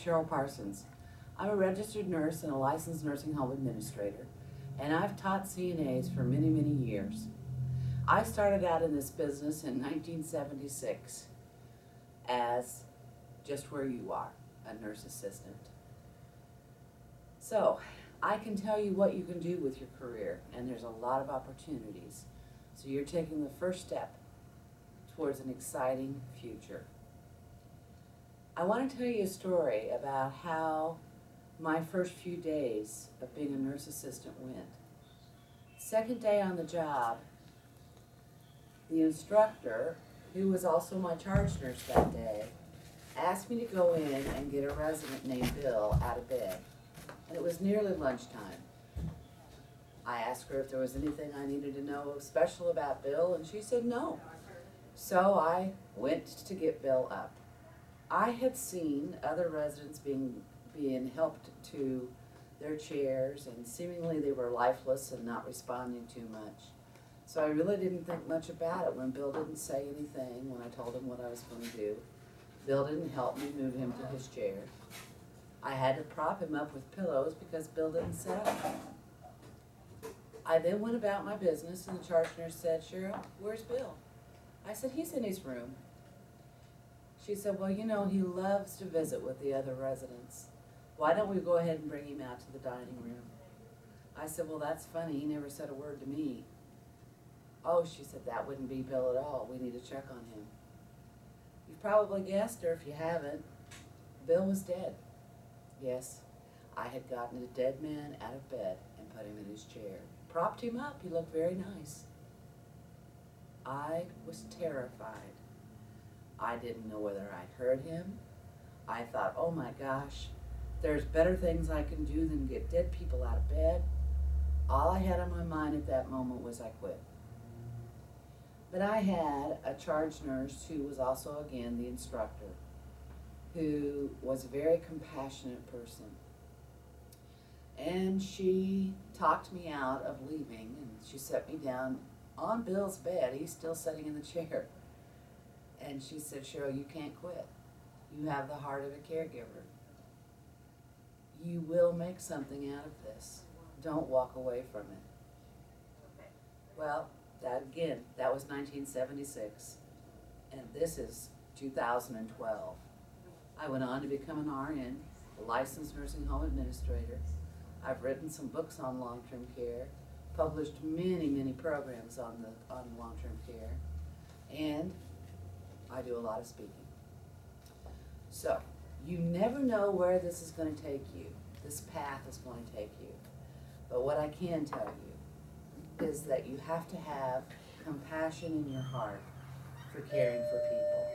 Cheryl Parsons. I'm a registered nurse and a licensed nursing home administrator, and I've taught CNAs for many, many years. I started out in this business in 1976 as just where you are, a nurse assistant. So, I can tell you what you can do with your career, and there's a lot of opportunities. So you're taking the first step towards an exciting future. I want to tell you a story about how my first few days of being a nurse assistant went. Second day on the job, the instructor, who was also my charge nurse that day, asked me to go in and get a resident named Bill out of bed. And it was nearly lunchtime. I asked her if there was anything I needed to know special about Bill, and she said no. So I went to get Bill up. I had seen other residents being helped to their chairs, and seemingly they were lifeless and not responding too much. So I really didn't think much about it when Bill didn't say anything when I told him what I was going to do. Bill didn't help me move him to his chair. I had to prop him up with pillows because Bill didn't sit up. I then went about my business, and the charge nurse said, "Cheryl, where's Bill?" I said, "He's in his room." She said, "Well, you know, he loves to visit with the other residents. Why don't we go ahead and bring him out to the dining room?" I said, "Well, that's funny. He never said a word to me." "Oh," she said, "that wouldn't be Bill at all. We need to check on him." You've probably guessed, or if you haven't, Bill was dead. Yes, I had gotten a dead man out of bed and put him in his chair. Propped him up. He looked very nice. I was terrified. I didn't know whether I heard him. I thought, oh my gosh, there's better things I can do than get dead people out of bed. All I had on my mind at that moment was I quit. But I had a charge nurse who was also, again, the instructor, who was a very compassionate person. And she talked me out of leaving, and she set me down on Bill's bed. He's still sitting in the chair. And she said, "Cheryl, you can't quit. You have the heart of a caregiver. You will make something out of this. Don't walk away from it." Well, that was 1976, and this is 2012. I went on to become an RN, a licensed nursing home administrator. I've written some books on long-term care, published many, many programs on long-term care, and I do a lot of speaking. So, you never know where this is going to take you. This path is going to take you. But what I can tell you is that you have to have compassion in your heart for caring for people.